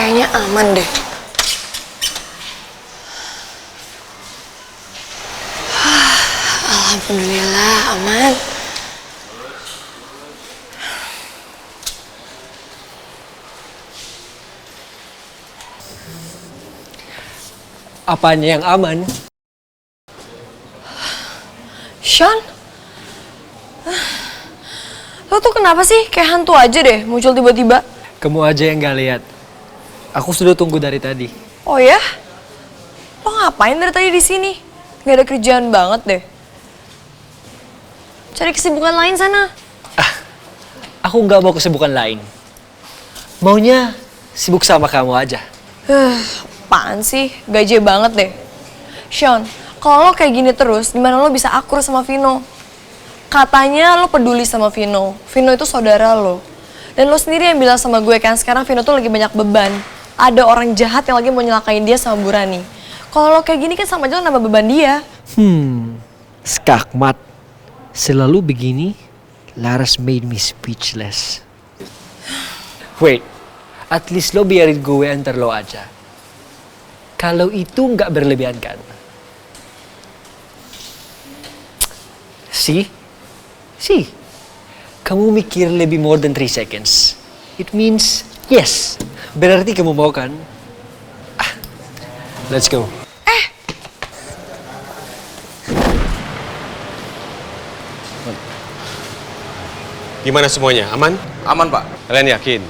Kayaknya aman deh. Alhamdulillah aman. Apanya yang aman? Sean? Lo tuh kenapa sih kayak hantu aja deh muncul tiba-tiba? Kamu aja yang gak lihat. Aku sudah tunggu dari tadi. Oh ya? Lo ngapain dari tadi di sini? Gak ada kerjaan banget deh. Cari kesibukan lain sana. Aku gak mau kesibukan lain. Maunya sibuk sama kamu aja. Apaan sih? Gaje banget deh. Sean, kalau lo kayak gini terus, gimana lo bisa akur sama Vino? Katanya lo peduli sama Vino. Vino itu saudara lo. Dan lo sendiri yang bilang sama gue kan, sekarang Vino tuh lagi banyak beban. Ada orang jahat yang lagi mau nyelakain dia sama Bu Rani. Kalau lo kayak gini kan sama aja lo nambah beban dia. Skakmat. Selalu begini, Laras made me speechless. Wait, at least lo biarin gue antar lo aja. Kalau itu nggak berlebihan kan? See? Kamu mikir lebih more than 3 seconds. It means yes. Berarti kamu mau kan? Let's go. Gimana semuanya? Aman? Aman, Pak. Kalian yakin?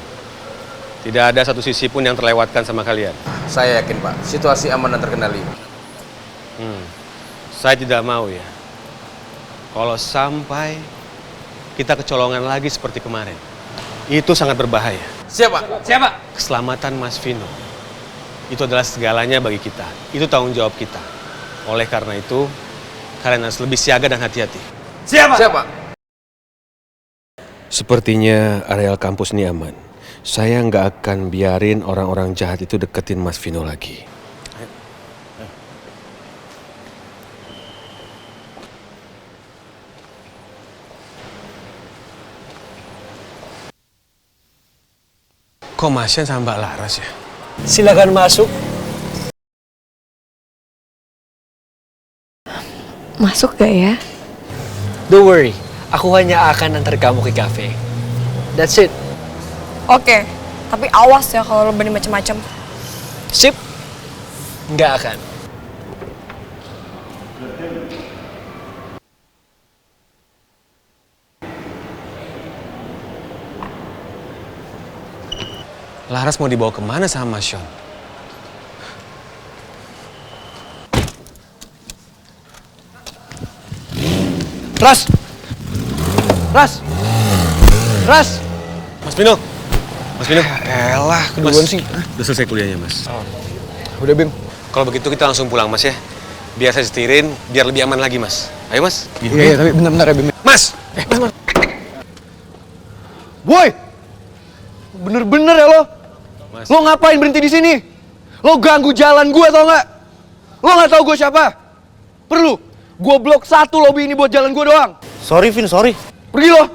Tidak ada satu sisi pun yang terlewatkan sama kalian? Saya yakin, Pak. Situasi aman dan terkendali. Saya tidak mau ya. Kalau sampai kita kecolongan lagi seperti kemarin. Itu sangat berbahaya. Siap, Pak. Siapa? Keselamatan Mas Vino. Itu adalah segalanya bagi kita. Itu tanggung jawab kita. Oleh karena itu, kalian harus lebih siaga dan hati-hati. Siap, Pak. Sepertinya areal kampus ini aman. Saya nggak akan biarin orang-orang jahat itu deketin Mas Vino lagi. Kok Masnya sama Mbak Laras ya? Silakan masuk. Masuk gak ya? Don't worry, aku hanya akan antar kamu ke cafe. That's it. Oke, tapi awas ya kalau lo berani macem-macem. Sip. Nggak akan. Laras mau dibawa kemana sama Mas Sean? Ras! Mas Vino! Mas Vino! Elah, keduluan sih. Udah selesai kuliahnya, Mas. Udah, Bim. Kalau begitu kita langsung pulang, Mas ya. Biar saya setirin, biar lebih aman lagi, Mas. Ayo, Mas. Iya, tapi bentar-bentar ya, Bim. Mas! Mas! Boy! Bener-bener ya lo? Mas. Lo ngapain berhenti di sini? Lo ganggu jalan gue tau nggak? Lo nggak tahu gue siapa? Perlu? Gue blok satu lobby ini buat jalan gue doang. Sorry, Vin, sorry. Pergi lo.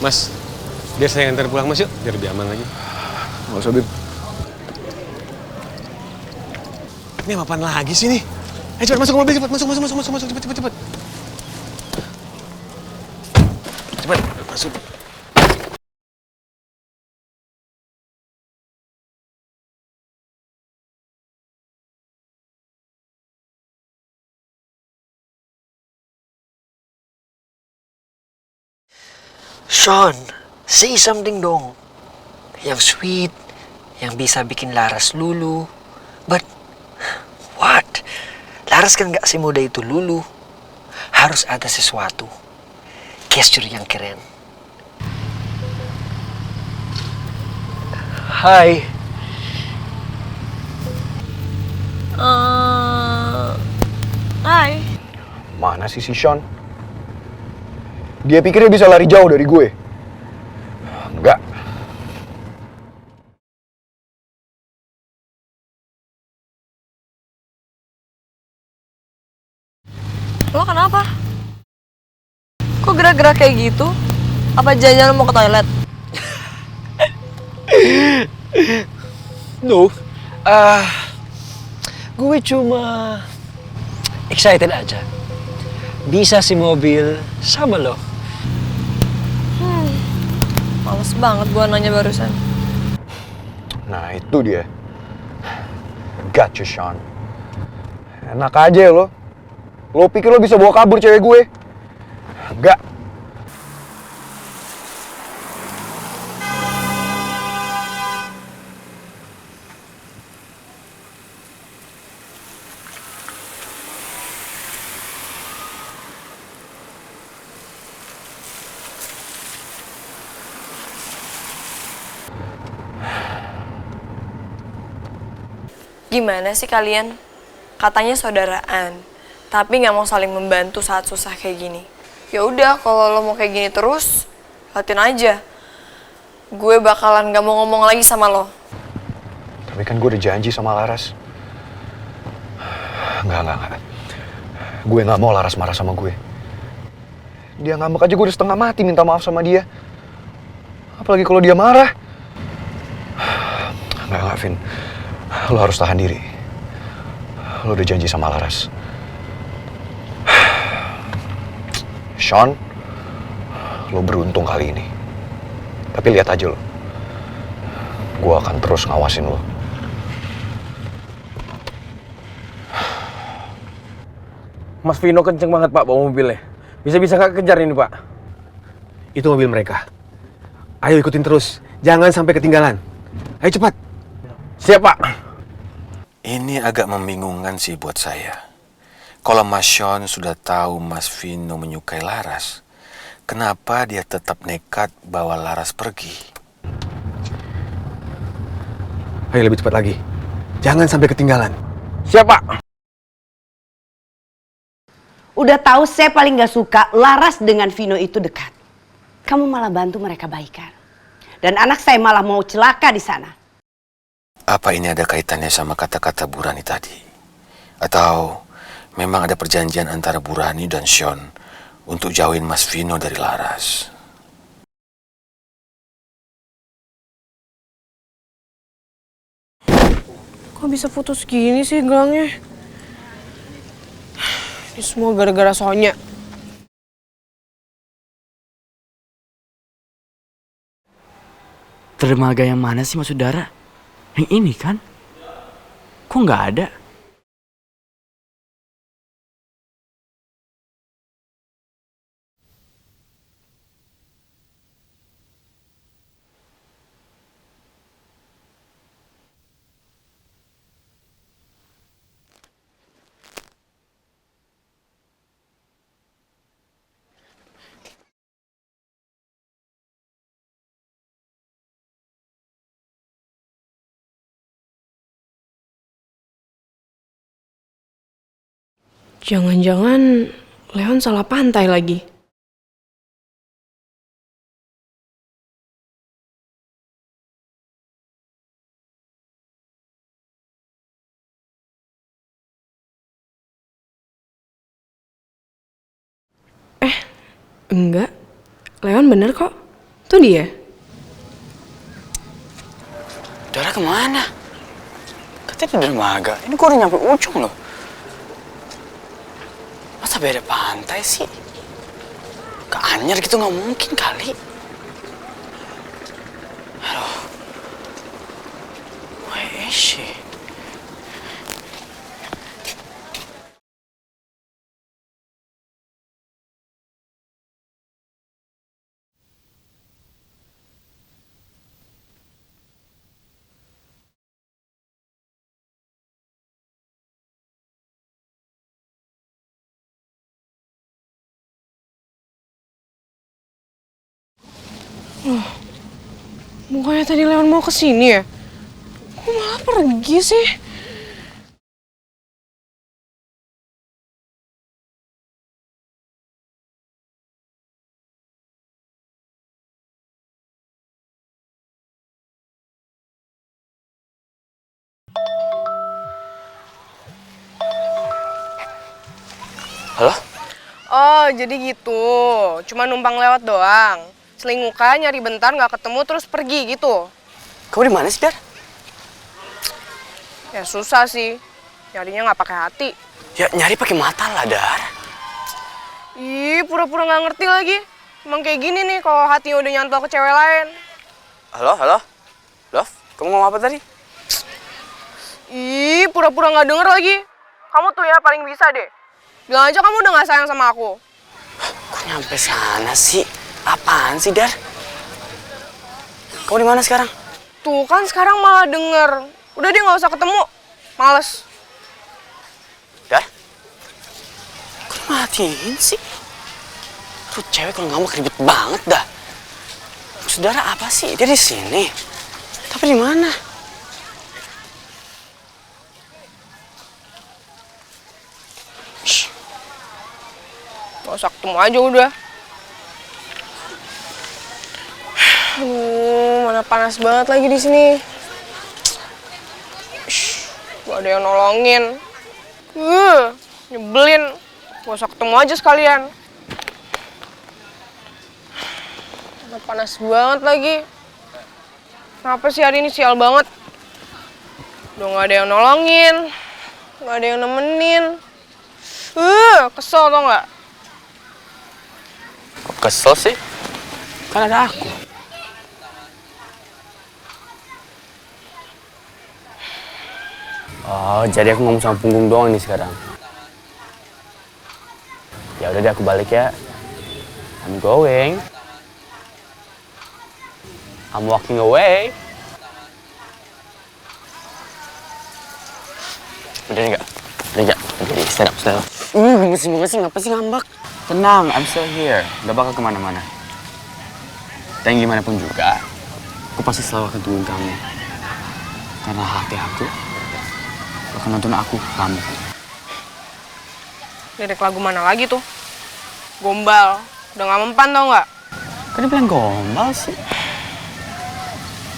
Mas, biar saya nganter pulang, Mas, yuk. Biar lebih aman lagi. Nggak usah, Bim. Ini apaan lagi sih nih? Ayo cepat masuk ke mobil, cepat. Masuk, cepet. Cepat, masuk. Sean, say something dong. Yang sweet, yang bisa bikin Laras lulu. But, what? Laras kan gak semudah itu lulu. Harus ada sesuatu. Gesture yang keren. Hai. Hai. Mana sih si Sean? Dia pikir dia bisa lari jauh dari gue. Enggak. Lo kenapa? Kok gerak-gerak kayak gitu? Apa jangan mau ke toilet? No, gue cuma excited aja. Bisa si mobil sama lo. Males banget gua nanya barusan. Nah itu dia. Got you, Sean. Enak aja lo. Lo pikir lo bisa bawa kabur cewek gue? Enggak. Gimana sih kalian? Katanya saudaraan, tapi nggak mau saling membantu saat susah kayak gini. Ya udah, kalau lo mau kayak gini terus, latihan aja. Gue bakalan nggak mau ngomong lagi sama lo. Tapi kan gue udah janji sama Laras. Enggak. Gue nggak mau Laras marah sama gue. Dia ngambek aja gue udah setengah mati minta maaf sama dia. Apalagi kalau dia marah. Enggak, Vin. Lo harus tahan diri. Lo udah janji sama Laras. Sean, lo beruntung kali ini. Tapi lihat aja lo. Gue akan terus ngawasin lo. Mas Vino kenceng banget Pak bawa mobilnya. Bisa-bisa nggak kejar ini Pak? Itu mobil mereka. Ayo ikutin terus, jangan sampai ketinggalan. Ayo cepat. Siap Pak. Ini agak membingungkan sih buat saya. Kalau Mas Sean sudah tahu Mas Vino menyukai Laras, kenapa dia tetap nekat bawa Laras pergi? Ayo lebih cepat lagi. Jangan sampai ketinggalan. Siap Pak. Udah tahu saya paling gak suka Laras dengan Vino itu dekat. Kamu malah bantu mereka baikan. Dan anak saya malah mau celaka di sana. Apa ini ada kaitannya sama kata-kata Burani tadi? Atau memang ada perjanjian antara Burani dan Sean untuk jauhin Mas Vino dari Laras? Kok bisa putus gini sih gelangnya? Ini semua gara-gara Sonya. Dermaga yang mana sih Mas Saudara? Yang ini kan? Kok nggak ada? Jangan-jangan Leon salah pantai lagi. Enggak. Leon bener kok. Tuh dia. Dara kemana? Katanya di dermaga. Ini gua udah nyampe ujung loh. Masa beda pantai sih? Ke Anyer gitu nggak mungkin kali. Aduh. Where is she? Bukannya tadi Leon mau kesini ya? Kok malah pergi sih? Halo? Oh jadi gitu. Cuma numpang lewat doang. Selingukan, nyari bentar, nggak ketemu, terus pergi gitu. Kamu di mana sih, Dar? Ya susah sih. Nyarinya nggak pakai hati. Ya nyari pakai mata lah, Dar. Ih, pura-pura nggak ngerti lagi. Emang kayak gini nih kalau hatinya udah nyantol ke cewek lain. Halo, halo? Love, kamu ngomong apa tadi? Ih, pura-pura nggak denger lagi. Kamu tuh ya paling bisa deh. Bilang aja kamu udah nggak sayang sama aku. Kok nyampe sana sih? Apaan sih, Dar? Kamu di mana sekarang? Tuh kan sekarang malah denger. Udah deh nggak usah ketemu. Males. Dar? Kok matiin sih? Tuh cewek kalau ngambek ribet banget dah. Saudara apa sih? Dia di sini. Tapi di mana? Shh. Gak usah ketemu aja udah. Aduh, mana panas banget lagi di sini. Shh, gak ada yang nolongin. Nyebelin. Gak usah ketemu aja sekalian. Mana panas banget lagi. Kenapa sih hari ini sial banget? Udah gak ada yang nolongin. Gak ada yang nemenin. Kesel tau gak? Kok kesel sih? Kan ada aku. Oh, jadi aku ngomong sama punggung doang nih sekarang. Ya udah deh, aku balik ya. I'm going. I'm walking away. Udah enggak? Udah enggak? Oke, stand up, stand up. Gemes sih, ngapa sih ngambek? Tenang, I'm still here. Gak bakal kemana-mana. Dan gimana pun juga, aku pasti selalu akan tungguin kamu. Karena hati aku akan nonton aku, kamu. Lirik lagu mana lagi tuh? Gombal. Udah gak mempan tau gak? Kok dia bilang gombal sih?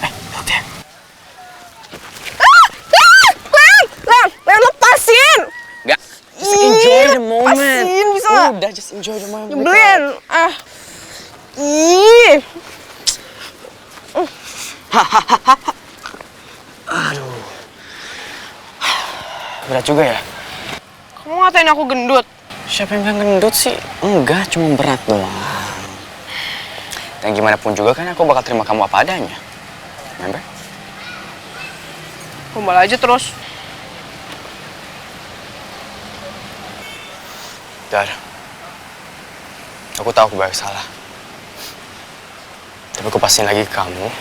Lihat ya. Leon, lepasin! Enggak, just enjoy the moment. Lepasin, bisa gak? Udah, just enjoy the moment. Nyebelin. Ih. Aduh. Berat juga ya? Kamu ngatain aku gendut? Siapa yang bilang gendut sih? Enggak, cuma berat doang. Dan gimana pun juga kan aku bakal terima kamu apa adanya. Remember? Gombal aja terus. Dar, aku tahu aku banyak salah. Tapi aku pastiin lagi ke kamu,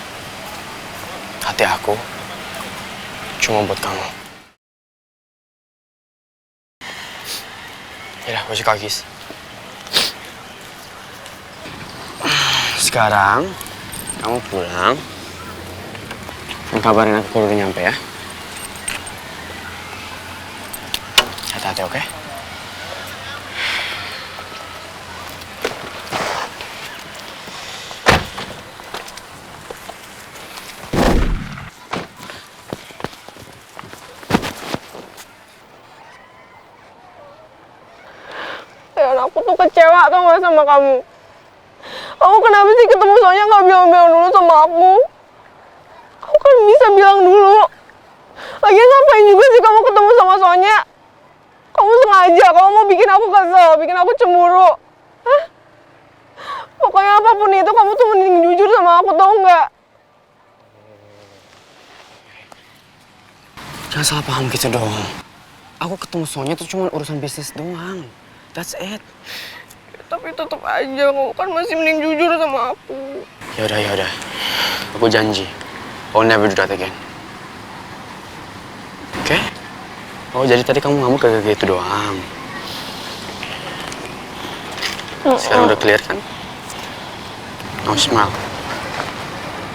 hati aku cuma buat kamu. Yaudah, gosok kaki. Sekarang, kamu pulang. Dan kabarin aku kalau udah nyampe ya. Hati-hati, oke? Leon, aku tuh kecewa tau gak sama kamu. Kamu kenapa sih ketemu Sonya gak bilang-bilang dulu sama aku? Kamu kan bisa bilang dulu. Lagian ngapain juga sih kamu ketemu sama Sonya? Kamu sengaja, kamu mau bikin aku kesel, bikin aku cemburu. Hah? Pokoknya apapun itu, kamu tuh mending jujur sama aku, tau nggak? Jangan salah paham gitu dong. Aku ketemu Sonya tuh cuma urusan bisnis doang. That's it. Tapi tetap aja, kamu kan masih mending jujur sama aku. Yaudah. Aku janji. I'll never do that again. Oke? Oh, jadi tadi kamu ngamuk kayak gitu doang. Sekarang udah clear kan? Now smile.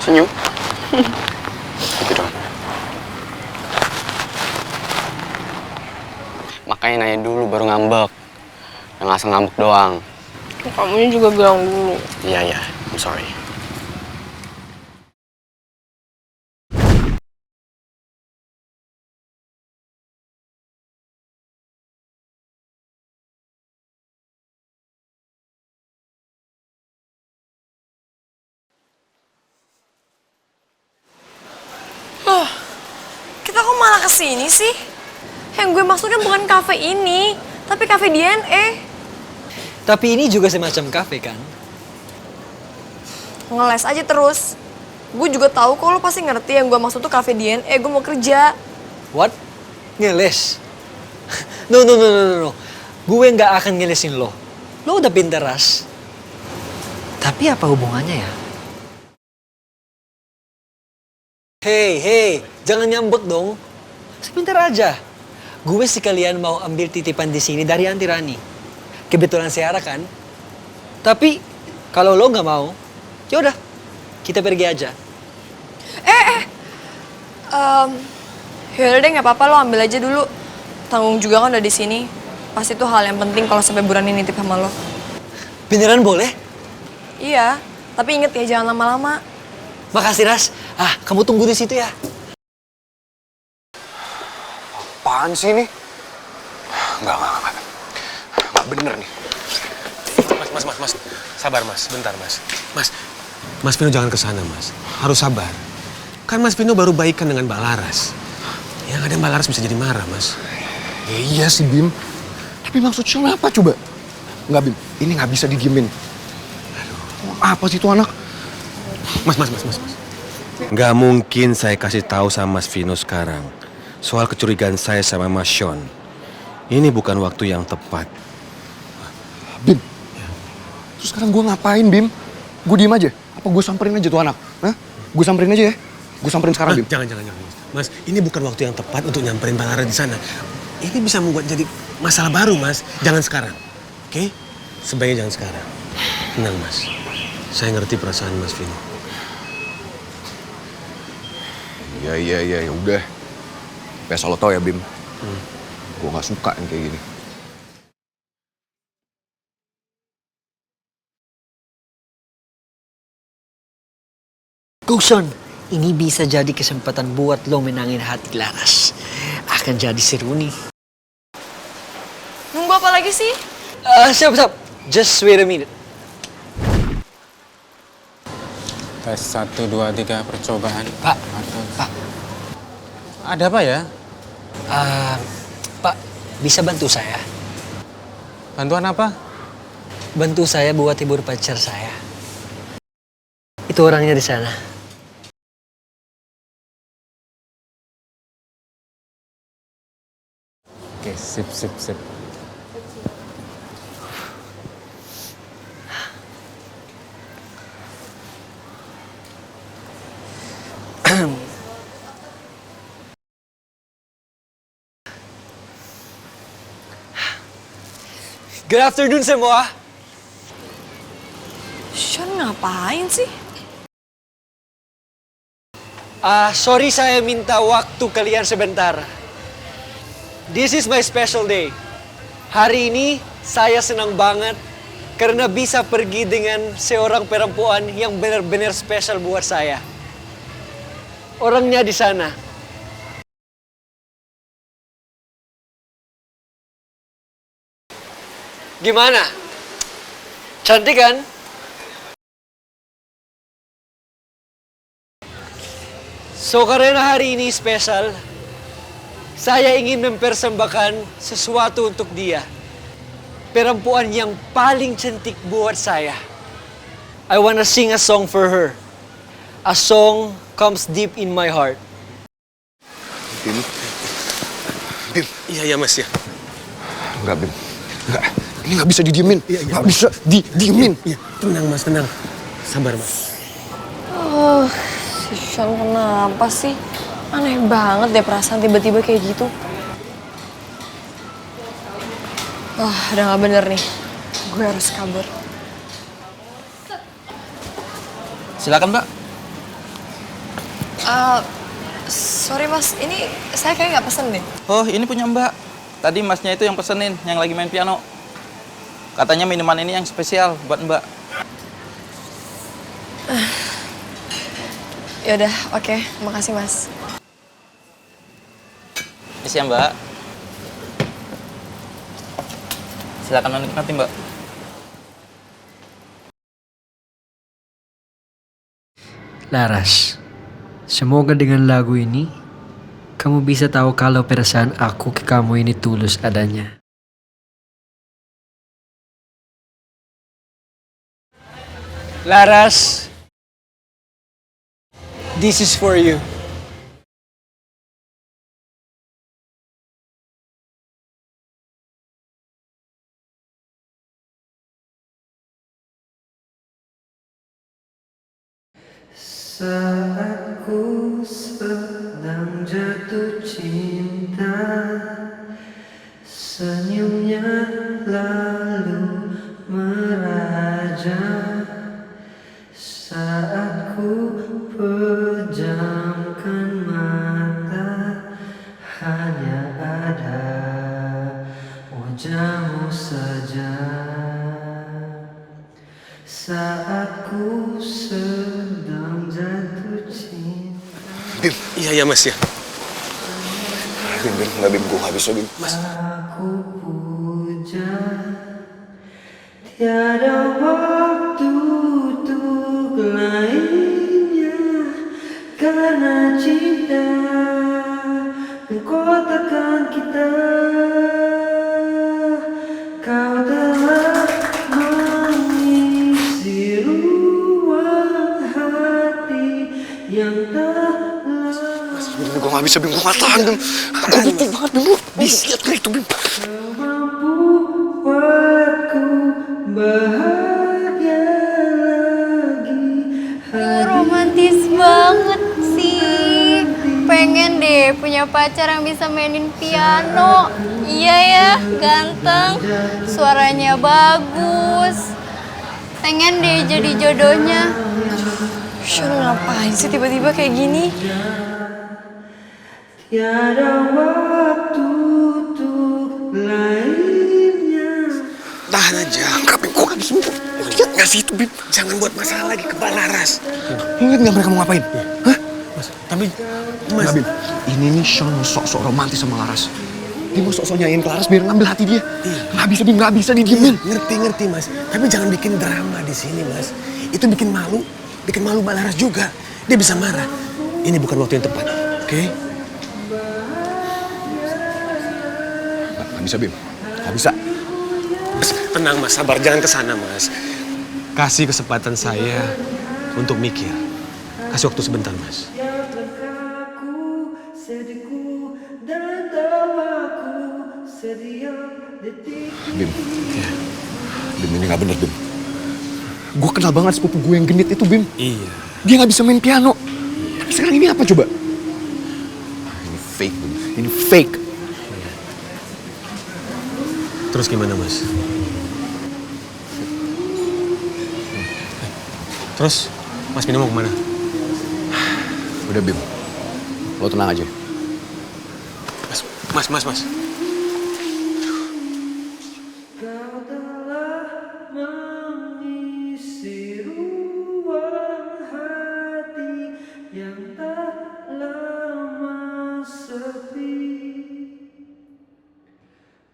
Senyum. Gitu doang. Makanya nanya dulu baru ngambek. Yang asal ngambek doang. Kamunya juga bilang dulu. Iya, I'm sorry. kesini sih? Yang gue maksud kan bukan kafe ini, tapi kafe DNA. Tapi ini juga semacam kafe kan? Ngeles aja terus. Gue juga tahu kok lo pasti ngerti yang gue maksud tuh kafe DNA, gue mau kerja. What? Ngeles? No, no, no, no, no, no. Gue nggak akan ngelesin lo. Lo udah pintar, Ras. Tapi apa hubungannya ya? Hey, jangan nyambek dong. Sebentar aja. Gue sekalian mau ambil titipan di sini dari Aunty Rani. Kebetulan Seara kan. Tapi kalau lo nggak mau, yaudah, kita pergi aja. Yaudah deh, nggak apa-apa, lo ambil aja dulu. Tanggung juga kan udah di sini. Pasti itu hal yang penting kalau sampai Burani nitip sama lo. Beneran boleh? Iya, tapi inget ya jangan lama-lama. Makasih, Ras. Kamu tunggu di situ ya. Apaan sih ini? Enggak. Enggak bener nih. Mas. Sabar, Mas. Bentar, Mas. Mas Vino jangan kesana, Mas. Harus sabar. Kan Mas Vino baru baikan dengan Mbak Laras. Yang ada Mbak Laras bisa jadi marah, Mas. Ya, iya sih, Bim. Tapi maksud Sean apa coba? Enggak, Bim. Ini nggak bisa didiemin. Apa sih itu anak? Mas. Nggak mungkin saya kasih tahu sama Mas Vino sekarang soal kecurigaan saya sama Mas Sean. Ini bukan waktu yang tepat. Bim. Terus sekarang gue ngapain, Bim? Gue diem aja? Apa gue samperin aja tuh anak? Hah? Gue samperin aja ya? Gue samperin sekarang, Bim. Jangan. Mas, ini bukan waktu yang tepat untuk nyamperin Mbak Laras di sana. Ini bisa membuat jadi masalah baru, Mas. Jangan sekarang. Oke? Sebaiknya jangan sekarang. Tenang, Mas. Saya ngerti perasaan Mas Vino. Iya, udah. Tapi asal lo tau ya, Bim. Gue gak suka yang kayak gini. Kuson, ini bisa jadi kesempatan buat lo menangin hati Laras. Akan jadi seru nih. Nunggu apa lagi sih? Siap. Just wait a minute. Tes 1, 2, 3 percobaan. Pak. Ada apa ya? Pak, bisa bantu saya? Bantuan apa? Bantu saya buat hibur pacar saya. Itu orangnya di sana. Oke, sip. Good afternoon semua. Sean ngapain sih? Sorry saya minta waktu kalian sebentar. This is my special day. Hari ini saya senang banget karena bisa pergi dengan seorang perempuan yang benar-benar spesial buat saya. Orangnya di sana. Gimana? Cantik kan? So karena hari ini spesial, saya ingin mempersembahkan sesuatu untuk dia. Perempuan yang paling cantik buat saya. I wanna sing a song for her. A song comes deep in my heart. Bim. Iya, Mas ya. Enggak, Bim. Enggak. Ini nggak bisa didiemin. Nggak bisa didiemin. Iya, tenang, Mas, tenang. Sabar, Mas. Si Sean kenapa sih? Aneh banget deh perasaan tiba-tiba kayak gitu. Udah gak bener nih. Gue harus kabur. Silakan, Mbak. Sorry mas, ini saya kayak nggak pesen deh. Oh, ini punya Mbak. Tadi masnya itu yang pesenin, yang lagi main piano. Katanya minuman ini yang spesial buat Mbak. Yaudah, oke. Makasih mas. Isi ya, Mbak. Silakan menikmati, Mbak. Laras, semoga dengan lagu ini kamu bisa tahu kalau perasaan aku ke kamu ini tulus adanya. Laras, this is for you. Saat ku sedang jatuh cinta, senyumnya lalu meraja. Saat ku pejamkan mata, hanya ada wajahmu saja. Saat ku sedang jatuh cinta. Bim, iya mas ya. Bim, nggak Bim, gue nggak bisa Bim. Mas. Aku puja, tiada waktu untuk lainnya, karena cinta mengkotakkan kita. Kau telah mengisi ruang hati yang tak. Bim, gue nggak bisa Bim, gue nggak tahan Bim. Gue butuh banget Bim, bisa lihat kayak itu Bim. Mampu buatku bahagia lagi. Romantis banget sih. Pengen deh punya pacar yang bisa mainin piano. Iya ya, ganteng. Suaranya bagus. Pengen deh jadi jodohnya. Sean, ngapain sih tiba-tiba kayak gini? Tiada waktu untuk lainnya. Tahan aja. Enggak Bim, gue nggak bisa Bim. Lihat nggak sih itu Bim? Jangan buat masalah lagi ke Mbak Laras. Lu lihat nggak mereka mau ngapain? Hah? Mas, tapi Mas, Bim, ini nih Sean sok-sok romantis sama Laras. Dia mau sok-sok nyanyiin ke Laras biar ngambil hati dia. Nggak bisa Bim, nggak bisa didiemin. Ngerti mas. Tapi jangan bikin drama di sini mas. Itu bikin malu Mbak Laras juga. Dia bisa marah. Ini bukan waktu yang tepat, oke? Nggak bisa Bim, nggak bisa. Mas, tenang mas, sabar. Jangan kesana mas. Kasih kesempatan saya untuk mikir. Kasih waktu sebentar mas. Bim, Bim ini nggak bener Bim. Gue kenal banget sepupu gue yang genit itu Bim. Iya. Dia nggak bisa main piano. Tapi sekarang ini apa coba? Ini fake Bim, ini fake. Terus gimana mas? Terus Mas Pino mau kemana? Udah Bim, lo tenang aja. Mas.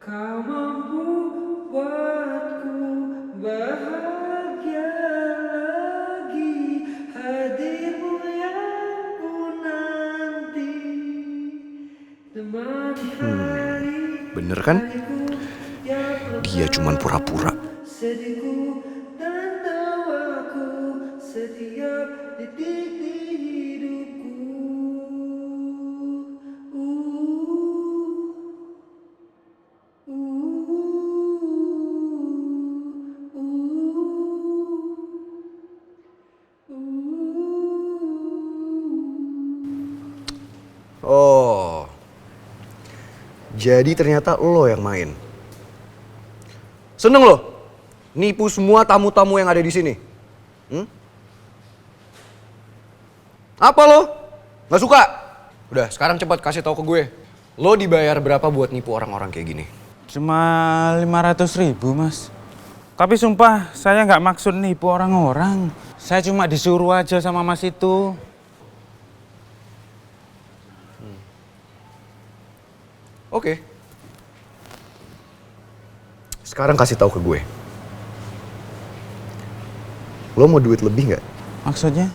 Kau mampu buatku bahagia lagi, hadirmu yang ku nanti, temani hari. Bener kan? Dia cuman pura-pura. Sedihku dan tawaku setiap detik di hidupku. Oh, jadi ternyata lo yang main. Seneng lo? Nipu semua tamu-tamu yang ada di sini. Apa lo? Nggak suka? Udah, sekarang cepat kasih tahu ke gue. Lo dibayar berapa buat nipu orang-orang kayak gini? Cuma 500.000 mas. Tapi sumpah saya nggak maksud nipu orang-orang. Saya cuma disuruh aja sama mas itu. Oke. Sekarang kasih tahu ke gue. Lo mau duit lebih nggak? Maksudnya?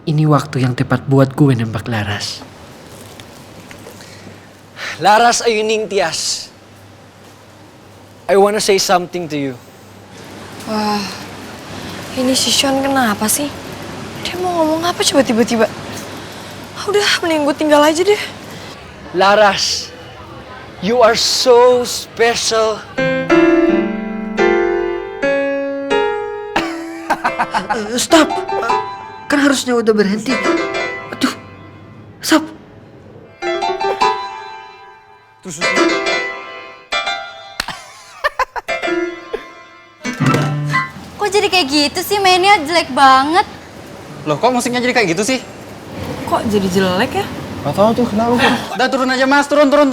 ini waktu yang tepat buat gue nembak Laras. Laras Ayuning Tias, I wanna say something to you. Wah, ini si Sean kenapa sih? Dia mau ngomong apa coba tiba-tiba? Udah, mending gue tinggal aja deh. Laras, you are so special. Stop! Kan harusnya udah berhenti. Aduh, stop! Kok jadi kayak gitu sih, mainnya jelek banget. Loh, kok musiknya jadi kayak gitu sih? Kok jadi jelek ya? Gak tau tuh, kenapa tuh? Udah turun aja mas, turun. Turun!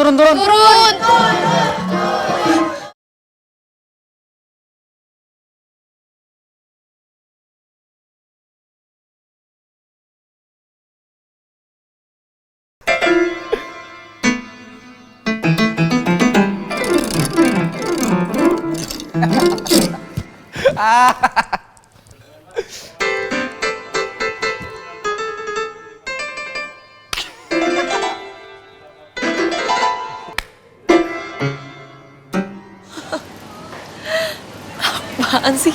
Apaan sih?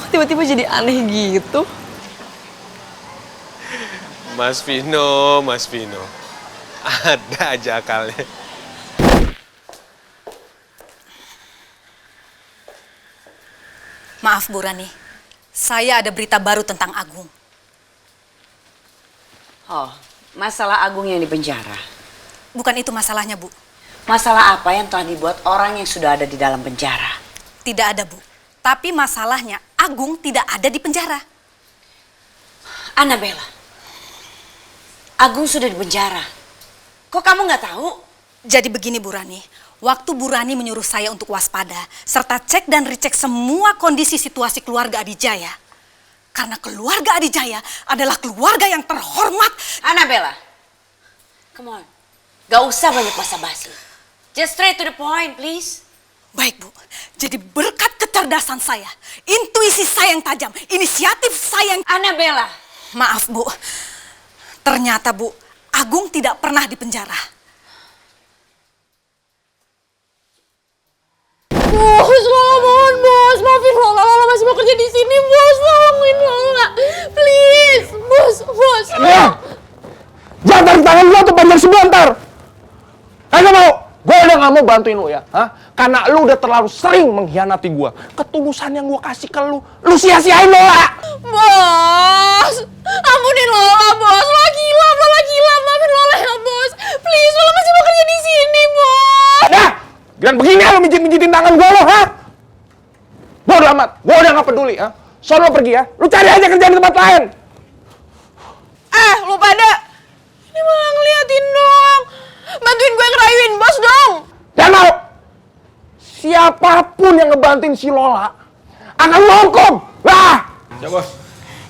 Kok tiba-tiba jadi aneh gitu? Mas Vino. Ada aja akalnya. Maaf Bu Rani, saya ada berita baru tentang Agung. Oh, masalah Agung yang di penjara. Bukan itu masalahnya, Bu. Masalah apa yang telah dibuat orang yang sudah ada di dalam penjara? Tidak ada, Bu. Tapi masalahnya Agung tidak ada di penjara. Annabella, Agung sudah di penjara. Kok kamu nggak tahu? Jadi begini Bu Rani, waktu Bu Rani menyuruh saya untuk waspada, serta cek dan recek semua kondisi situasi keluarga Adijaya. Karena keluarga Adijaya adalah keluarga yang terhormat. Annabella, come on. Gak usah banyak basa-basi. Just straight to the point, please. Baik Bu, jadi berkat kecerdasan saya, intuisi saya yang tajam, inisiatif saya yang... Annabella. Maaf Bu, ternyata Bu, Agung tidak pernah di penjara. Bos, Lola mohon bos, maafin Lola, Lola masih mau kerja di sini bos, tolongin Lola, please, bos. Ya! Jangan tarik tangan lu tuh panjang sebentar. Kagak mau, gue udah gak mau bantuin lu ya, karena lu udah terlalu sering mengkhianati gue. Ketulusan yang gue kasih ke lu sia-siain Lola. Bos, ampunin Lola bos, Lola gila, maafin Lola ya bos, please, Lola masih mau kerja di sini bos. Dah, jangan begini ya lu mijit-mijitin tangan gue lo, Bodo amat, gue udah gak peduli, Sono pergi ya, lu cari aja kerjaan di tempat lain. Lu pada, ini malah ngeliatin doang, bantuin gue ngerayuin bos dong. Dan mau, siapapun yang ngebantuin si Lola akan menghukum. Ya bos.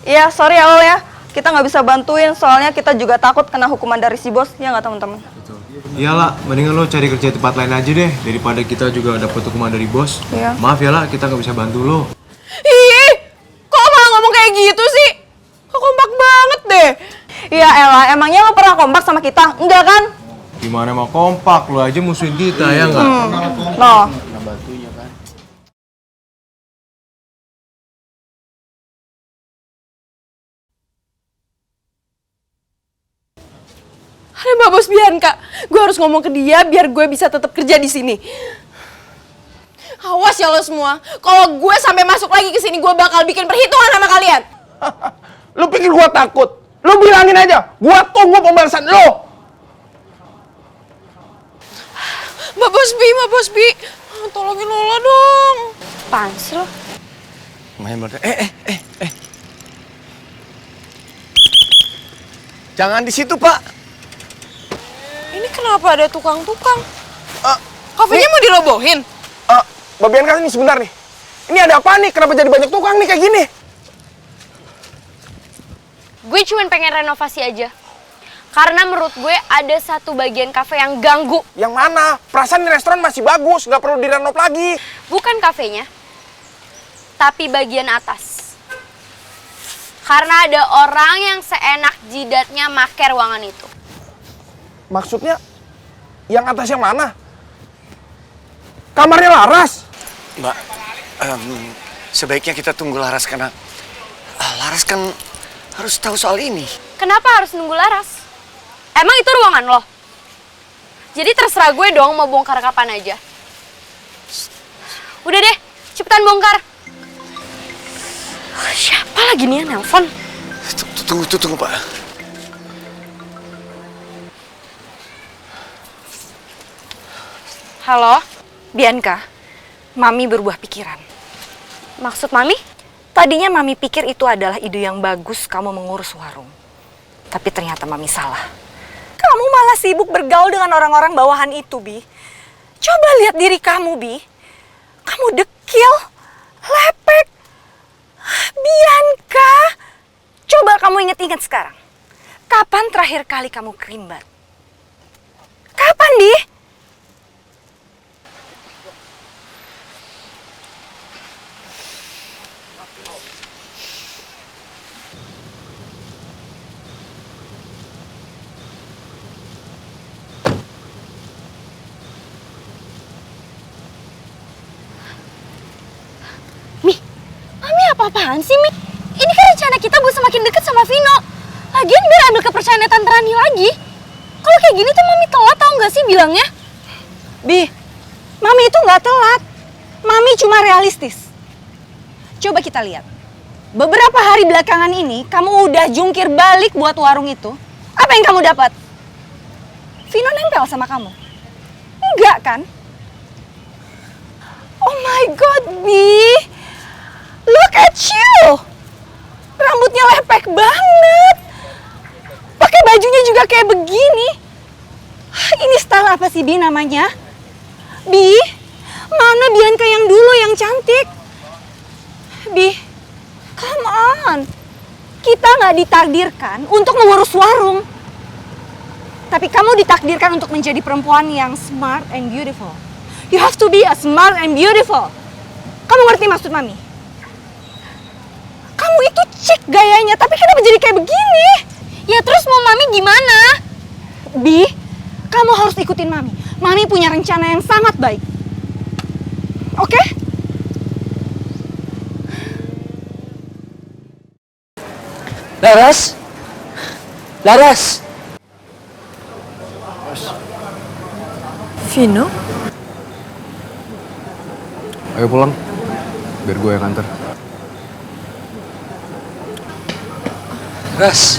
Iya, sorry ya Ol ya, kita nggak bisa bantuin soalnya kita juga takut kena hukuman dari si bos, ya nggak teman-teman? Iyalah, mendingan lo cari kerja di tempat lain aja deh daripada kita juga dapat hukuman dari bos. Iya. Maaf ya lah, kita nggak bisa bantu lo. Ih, kok malah ngomong kayak gitu sih? Kok kompak banget deh. Iya Ella, emangnya lo pernah kompak sama kita? Enggak kan? Gimana mau kompak, lo aja musuhin kita ya nggak? Loh. Ada Mbak Bos Bianca, gue harus ngomong ke dia biar gue bisa tetap kerja di sini. Awas ya lo semua, kalau gue sampai masuk lagi ke sini gue bakal bikin perhitungan sama kalian. Lu pikir gua takut? Lu bilangin aja, gua tunggu pembalasan lu. Mbak Bos Bi, tolongin Lola dong. Apaan sih lo? Main bener. Jangan di situ, Pak. Ini kenapa ada tukang-tukang? Kafenya mau dirobohin? Mbak Bianca ini sebentar nih. Ini ada apa nih? Kenapa jadi banyak tukang nih kayak gini? Gue cuma pengen renovasi aja. Karena menurut gue ada satu bagian kafe yang ganggu. Yang mana? Perasaan di restoran masih bagus, nggak perlu direnov lagi. Bukan kafenya, tapi bagian atas. Karena ada orang yang seenak jidatnya make ruangan itu. Maksudnya, yang atas yang mana? Kamarnya Laras? Mbak, sebaiknya kita tunggu Laras karena Laras kan harus tahu soal ini. Kenapa harus nunggu Laras? Emang itu ruangan lo? Jadi terserah gue dong mau bongkar kapan aja. Udah deh, cepetan bongkar. Siapa lagi nih yang nelpon? Tunggu, Pak. Halo, Bianca. Mami berubah pikiran. Maksud Mami? Tadinya Mami pikir itu adalah ide yang bagus kamu mengurus warung. Tapi ternyata Mami salah. Kamu malah sibuk bergaul dengan orang-orang bawahan itu, Bi. Coba lihat diri kamu, Bi. Kamu dekil, lepek. Bianca, coba kamu ingat-ingat sekarang. Kapan terakhir kali kamu kerimbat? Kapan, Bi? Apa-apaan sih, Mi? Ini kan rencana kita buat semakin deket sama Vino. Lagian biar ambil kepercayaan Tante Rani lagi. Kalau kayak gini tuh Mami telat, tau gak sih bilangnya? Bi, Mami itu nggak telat. Mami cuma realistis. Coba kita lihat. Beberapa hari belakangan ini, kamu udah jungkir balik buat warung itu. Apa yang kamu dapat? Vino nempel sama kamu? Enggak kan? Oh my God, Bi. Look at you. Rambutnya lepek banget. Pakai bajunya juga kayak begini. Ini style apa sih, Bi, namanya? Bi, mana Bianca yang dulu yang cantik? Bi, come on. Kita nggak ditakdirkan untuk mengurus warung. Tapi kamu ditakdirkan untuk menjadi perempuan yang smart and beautiful. You have to be a smart and beautiful. Kamu ngerti maksud Mami? Kamu itu cik gayanya, tapi kenapa jadi kayak begini? Ya terus mau Mami gimana? Bi, kamu harus ikutin Mami. Mami punya rencana yang sangat baik. Oke? Laras? Laras? Vino? Ayo pulang, biar gue yang antar. Ras?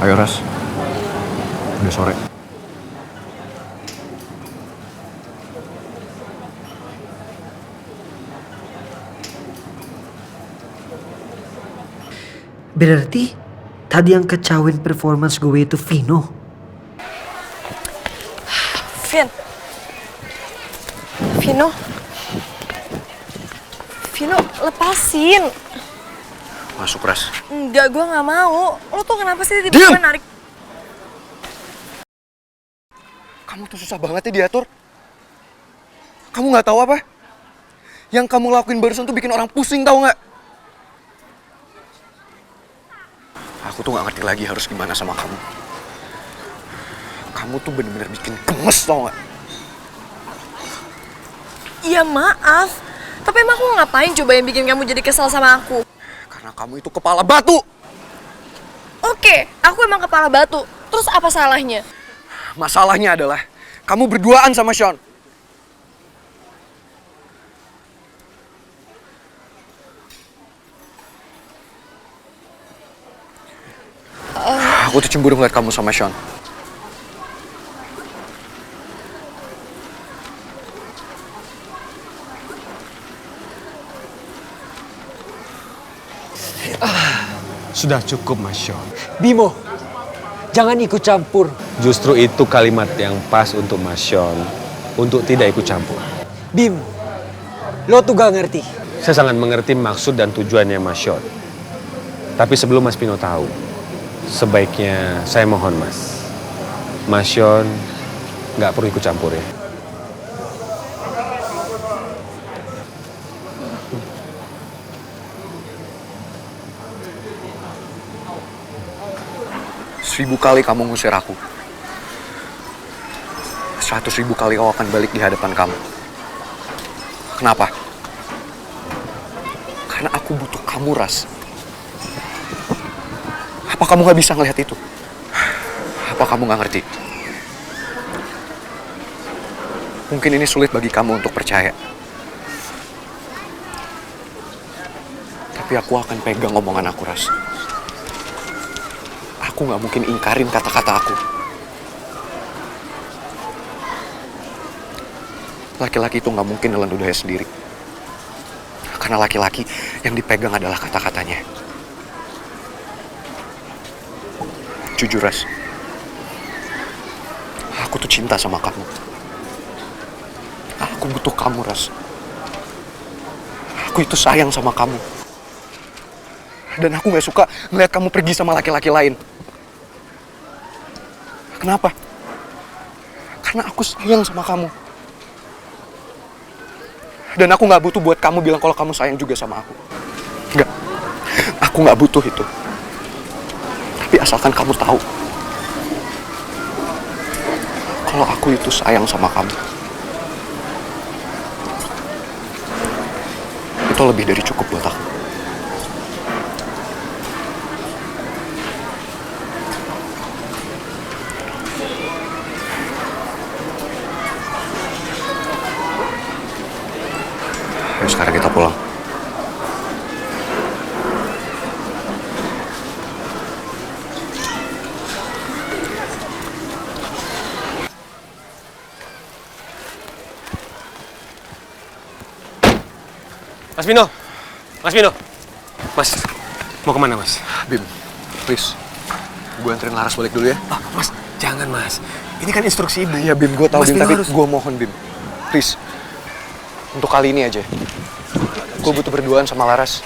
Ayo Ras, udah sore. Berarti tadi yang kacauin performance gue itu Vino. Vino, lepasin. Masuk, Ras. Enggak, gue gak mau. Lo tuh kenapa sih tiba-tiba narik? Kamu tuh susah banget ya diatur. Kamu nggak tahu apa? Yang kamu lakuin barusan tuh bikin orang pusing, tahu nggak? Aku tuh nggak ngerti lagi harus gimana sama kamu. Kamu tuh bener-bener bikin gemes, tau nggak? Iya maaf, tapi emang aku ngapain coba yang bikin kamu jadi kesal sama aku? Karena kamu itu kepala batu. Oke, aku emang kepala batu. Terus apa salahnya? Masalahnya adalah kamu berduaan sama Sean. Aku tuh cemburu ngeliat kamu sama Sean. Sudah cukup, Mas Sean. Bimo, jangan ikut campur. Justru itu kalimat yang pas untuk Mas Sean, untuk tidak ikut campur. Bim, lo tuh gak ngerti. Saya sangat mengerti maksud dan tujuannya Mas Sean. Tapi sebelum Mas Pino tahu, Sebaiknya saya mohon Mas. Mas Sean nggak perlu ikut campur ya. Seribu kali kamu ngusir aku. 100.000 kali kau akan balik di hadapan kamu. Kenapa? Karena aku butuh kamu, Ras. Apa kamu gak bisa ngelihat itu? Apa kamu gak ngerti? Mungkin ini sulit bagi kamu untuk percaya. Tapi aku akan pegang omongan aku, Ras. Aku gak mungkin ingkarin kata-kata aku. Laki-laki itu gak mungkin nelan ludahnya sendiri. Karena laki-laki yang dipegang adalah kata-katanya. Jujur, Ras. Aku tuh cinta sama kamu. Aku butuh kamu, Ras. Aku itu sayang sama kamu. Dan aku gak suka ngeliat kamu pergi sama laki-laki lain. Kenapa? Karena aku sayang sama kamu. Dan aku gak butuh buat kamu bilang kalau kamu sayang juga sama aku. Enggak. Aku gak butuh itu. Tapi asalkan kamu tahu. Kalau aku itu sayang sama kamu. Itu lebih dari cukup buat aku. Ayo sekarang kita pulang. Mas Vino, Mas Vino, Mas mau kemana Mas? Bim, please, gue anterin Laras balik dulu ya. Mas, jangan Mas. Ini kan instruksi ibu. Iya Bim, gue tahu Mas Bim, Vino tapi harus... gue mohon Bim, please. Untuk kali ini aja. Gue butuh berduaan sama Laras.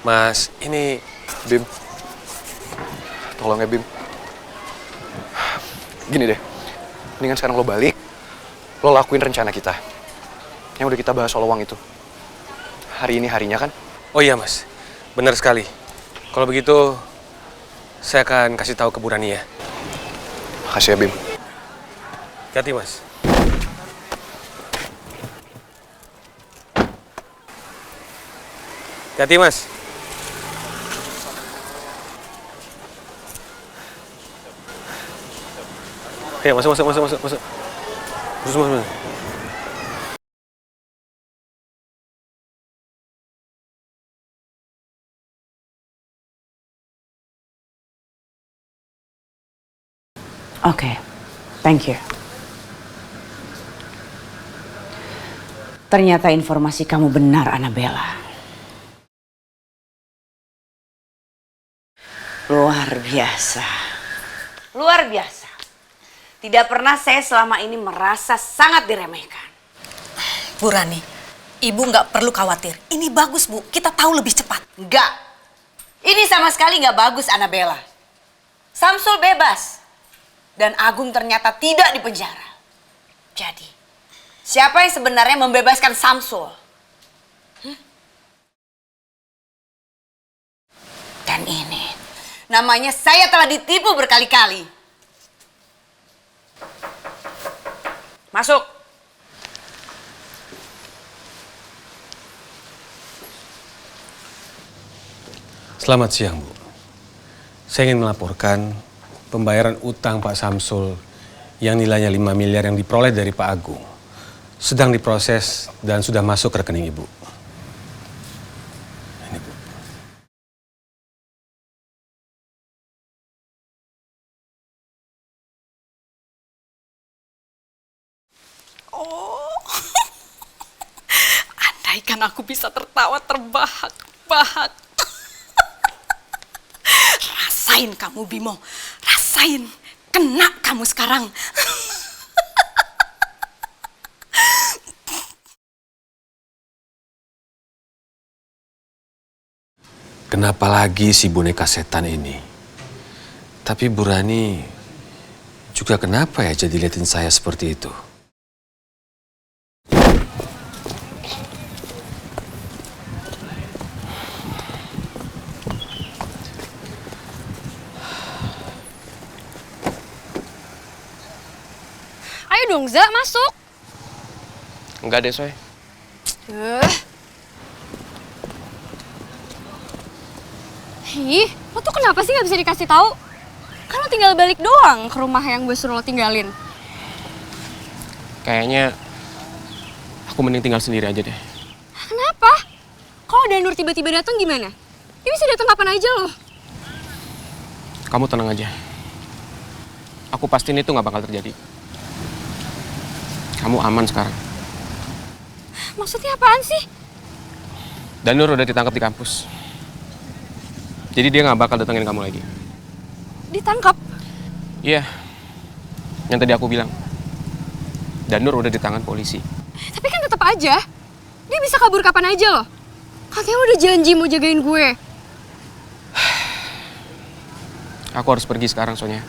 Mas, ini... Bim, tolong ya Bim. Gini deh, mendingan sekarang lo balik, lo lakuin rencana kita. Yang udah kita bahas soal uang itu. Hari ini harinya kan? Oh iya Mas, benar sekali. Kalau begitu, saya akan kasih tahu ke Bu Rani ya. Makasih ya Bim. Hati-hati Mas. Hati-hati Mas. Ayo masuk. Masuk. Oke, thank you. Ternyata informasi kamu benar, Annabella. Luar biasa. Luar biasa. Tidak pernah saya selama ini merasa sangat diremehkan. Bu Rani, Ibu nggak perlu khawatir. Ini bagus, Bu. Kita tahu lebih cepat. Enggak. Ini sama sekali nggak bagus, Annabella. Samsul bebas. Dan Agung ternyata tidak dipenjara. Jadi, siapa yang sebenarnya membebaskan Samsul? Dan ini, namanya saya telah ditipu berkali-kali. Masuk. Selamat siang, Bu. Saya ingin melaporkan pembayaran utang Pak Samsul yang nilainya 5 miliar yang diperoleh dari Pak Agung sedang diproses dan sudah masuk ke rekening Ibu. Ini, Bu. Oh, andaikan aku bisa tertawa terbahak-bahak. Rasain kamu, Bimo. Rasain. Kena kamu sekarang. Kenapa lagi si boneka setan ini? Tapi Bu Rani juga kenapa ya jadi liatin saya seperti itu? Ayo dong, Za, masuk. Enggak deh, Soy. Ih, lo tuh kenapa sih nggak bisa dikasih tahu? Kan lo tinggal balik doang ke rumah yang gue suruh lo tinggalin. Kayaknya aku mending tinggal sendiri aja deh. Kenapa? Kalau Danur tiba-tiba datang gimana? Dia bisa datang kapan aja loh. Kamu tenang aja. Aku pastiin itu nggak bakal terjadi. Kamu aman sekarang. Maksudnya apaan sih? Danur udah ditangkap di kampus. Jadi dia nggak bakal datengin kamu lagi. Ditangkap? Iya. Yang tadi aku bilang. Danur udah di tangan polisi. Tapi kan tetap aja. Dia bisa kabur kapan aja loh. Katanya lo udah janji mau jagain gue. Aku harus pergi sekarang soalnya.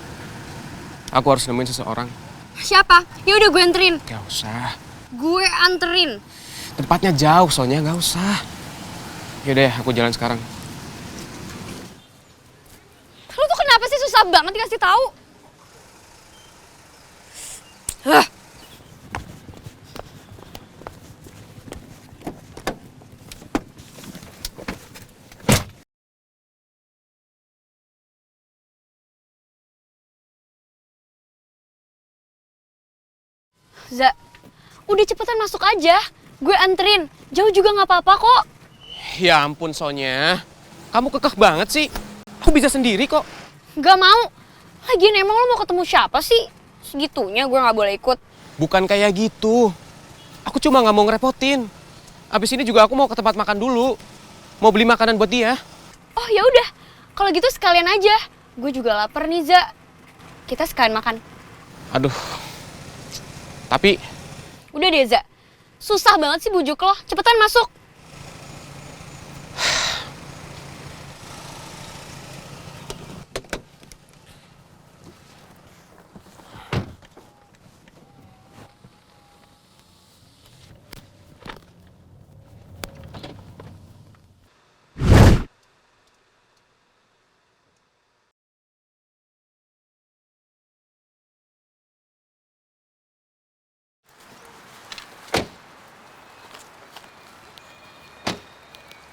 Aku harus nemuin seseorang. Siapa? Ya udah gue anterin. Gak usah. Gue anterin. Tempatnya jauh soalnya, gak usah. Yaudah ya, aku jalan sekarang. Lo tuh kenapa sih susah banget dikasih tahu? Hah. Za, udah cepetan masuk aja. Gue anterin. Jauh juga nggak apa-apa kok. Ya ampun Sonya. Kamu kekeh banget sih. Aku bisa sendiri kok. Gak mau. Lagian emang lo mau ketemu siapa sih? Segitunya gue nggak boleh ikut. Bukan kayak gitu. Aku cuma nggak mau ngerepotin. Abis ini juga aku mau ke tempat makan dulu. Mau beli makanan buat dia. Oh ya udah. Kalau gitu sekalian aja. Gue juga lapar nih, Za. Kita sekalian makan. Aduh. Tapi... Udah deh, Za. Susah banget sih bujuk lo. Cepetan masuk.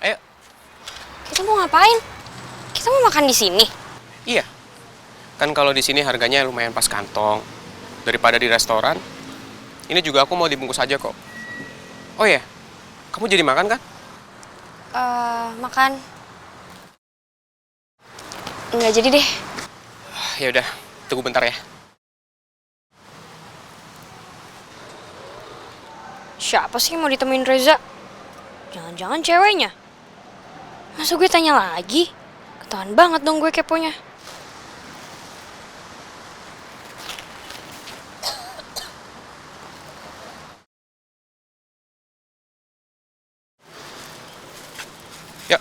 Ayo. Kita mau ngapain? Kita mau makan di sini. Iya. Kan kalau di sini harganya lumayan pas kantong. Daripada di restoran. Ini juga aku mau dibungkus aja kok. Oh ya, kamu jadi makan kan? Makan. Nggak jadi deh. Ya udah, tunggu bentar ya. Siapa sih yang mau ditemuin Reza? Jangan-jangan ceweknya. Masa gue tanya lagi? Ketahuan banget dong gue keponya. Ya.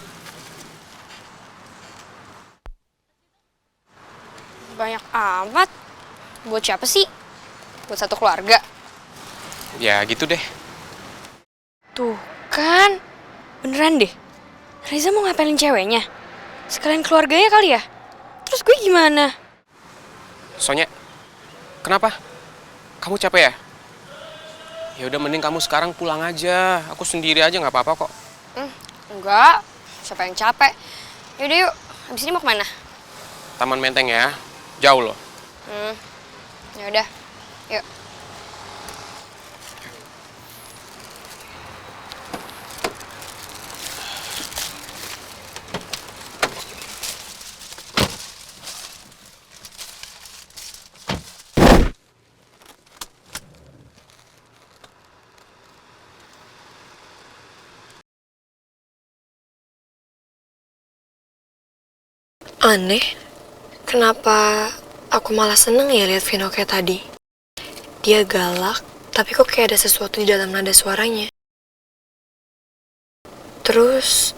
Banyak amat. Buat siapa sih? Buat satu keluarga. Ya gitu deh. Tuh kan. Beneran deh. Reza mau ngapelin ceweknya? Sekalian keluarganya kali ya? Terus gue gimana? Sonya, kenapa? Kamu capek ya? Ya udah mending kamu sekarang pulang aja. Aku sendiri aja nggak apa-apa kok. Enggak. Siapa yang capek? Yaudah yuk. Habis ini mau kemana? Taman Menteng ya. Jauh loh. Ya udah. Yuk. Aneh, kenapa aku malah seneng ya lihat Vino kayak tadi. Dia galak, tapi kok kayak ada sesuatu di dalam nada suaranya. Terus,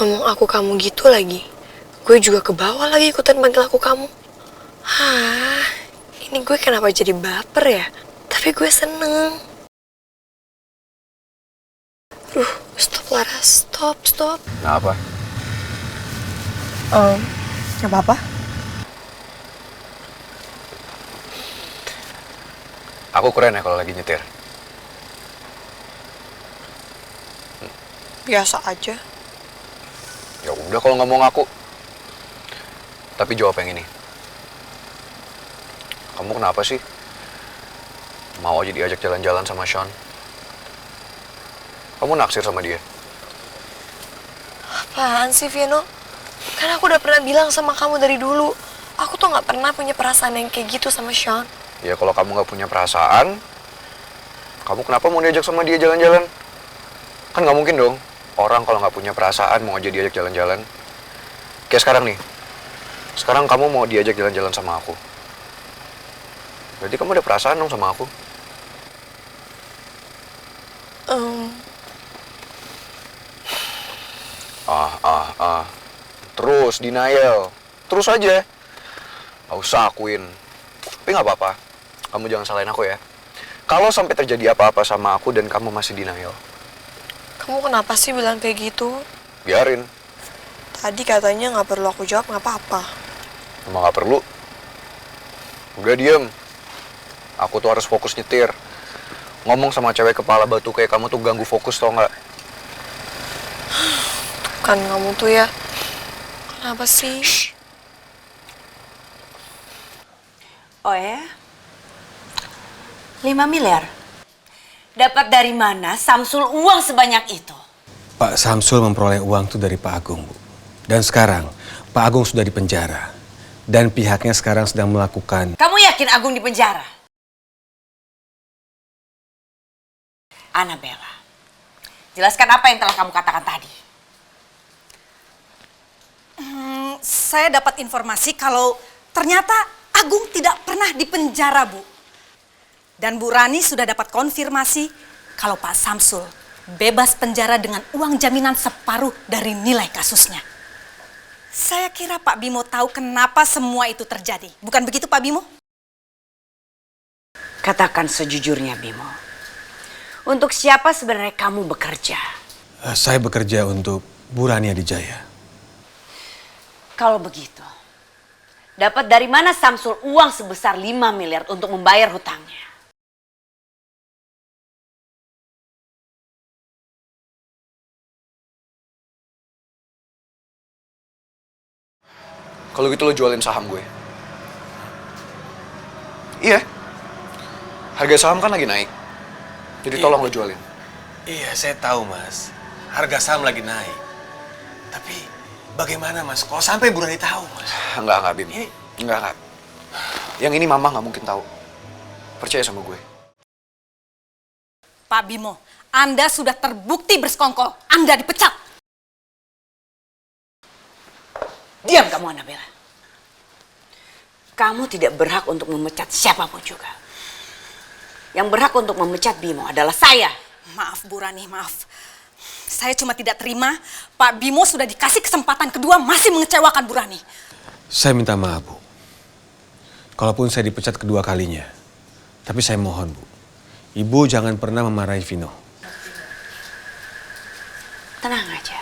ngomong aku kamu gitu lagi. Gue juga ke bawah lagi ikutan panggil aku kamu. Hah, ini gue kenapa jadi baper ya? Tapi gue seneng. Stop Laras, stop. Kenapa? Gak apa-apa. Aku keren ya kalau lagi nyetir. Biasa aja. Ya udah kalau nggak mau ngaku. Tapi jawab yang ini. Kamu kenapa sih? Mau aja diajak jalan-jalan sama Sean? Kamu naksir sama dia? Apaan sih, Vino? Kan aku udah pernah bilang sama kamu dari dulu. Aku tuh gak pernah punya perasaan yang kayak gitu sama Sean. Ya kalau kamu nggak punya perasaan, kamu kenapa mau diajak sama dia jalan-jalan? Kan nggak mungkin dong. Orang kalau nggak punya perasaan mau aja diajak jalan-jalan. Kayak sekarang nih. Sekarang kamu mau diajak jalan-jalan sama aku. Berarti kamu ada perasaan dong sama aku. Terus denial. Terus aja. Gak usah akuin. Tapi nggak apa-apa. Kamu jangan salahin aku ya. Kalau sampai terjadi apa-apa sama aku dan kamu masih denial, Kamu kenapa sih bilang kayak gitu? biarin. Tadi katanya gak perlu aku jawab, gak apa-apa. Emang nggak perlu. Udah diem. Aku tuh harus fokus nyetir. Ngomong sama cewek kepala batu kayak kamu tuh ganggu fokus tau nggak? Kan kamu tuh ya. Kenapa sih? Oh ya? 5 miliar? Dapat dari mana Samsul uang sebanyak itu? Pak Samsul memperoleh uang itu dari Pak Agung, Bu. Dan sekarang Pak Agung sudah dipenjara. Dan pihaknya sekarang sedang melakukan... Kamu yakin Agung di penjara? Annabella, jelaskan apa yang telah kamu katakan tadi. Saya dapat informasi kalau ternyata Agung tidak pernah dipenjara, Bu. Dan Bu Rani sudah dapat konfirmasi kalau Pak Samsul bebas penjara dengan uang jaminan separuh dari nilai kasusnya. Saya kira Pak Bimo tahu kenapa semua itu terjadi. Bukan begitu, Pak Bimo? Katakan sejujurnya, Bimo. Untuk siapa sebenarnya kamu bekerja? Saya bekerja untuk Bu Rani Adijaya. Kalau begitu, dapat dari mana Samsul uang sebesar 5 miliar untuk membayar hutangnya? Kalau gitu lo jualin saham gue. Iya. Harga saham kan lagi naik. Jadi tolong lo jualin. Iya, saya tahu, Mas. Harga saham lagi naik. Tapi bagaimana, Mas? Kalau sampai Bu Rani tahu, Mas? Enggak, Bim. Enggak. Yang ini Mama nggak mungkin tahu. Percaya sama gue. Pak Bimo, Anda sudah terbukti bersekongkol. Anda dipecat. Diam kamu, Annabella. Kamu tidak berhak untuk memecat siapapun juga. Yang berhak untuk memecat Bimo adalah saya. Maaf Bu Rani, maaf. Saya cuma tidak terima Pak Bimo sudah dikasih kesempatan kedua masih mengecewakan Bu Rani. Saya minta maaf, Bu. Kalaupun saya dipecat kedua kalinya. Tapi saya mohon, Bu. Ibu jangan pernah memarahi Vino. Tenang aja.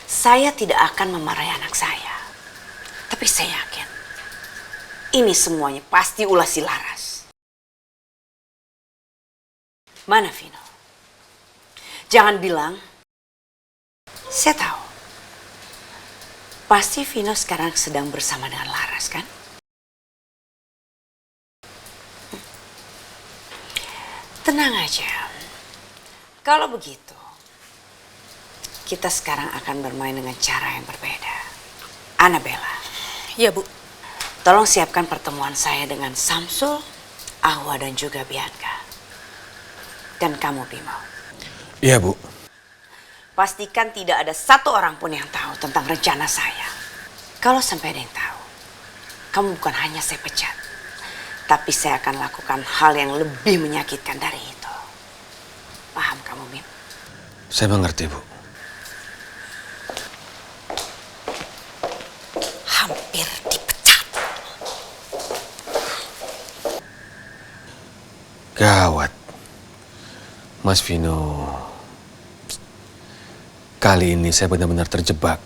Saya tidak akan memarahi anak saya. Tapi saya yakin ini semuanya pasti ulah si Laras. Mana Vino? Jangan bilang. Saya tahu. Pasti Vino sekarang sedang bersama dengan Laras, kan? Tenang aja. Kalau begitu, kita sekarang akan bermain dengan cara yang berbeda. Annabella. Iya, Bu. Tolong siapkan pertemuan saya dengan Samsul, Ahwa, dan juga Bianca. Dan kamu, Bimo. Iya, Bu. Pastikan tidak ada satu orang pun yang tahu tentang rencana saya. Kalau sampai ada yang tahu, kamu bukan hanya saya pecat, tapi saya akan lakukan hal yang lebih menyakitkan dari itu. Paham kamu, Bim? Saya mengerti, Bu. Gawat. Mas Vino, kali ini saya benar-benar terjebak.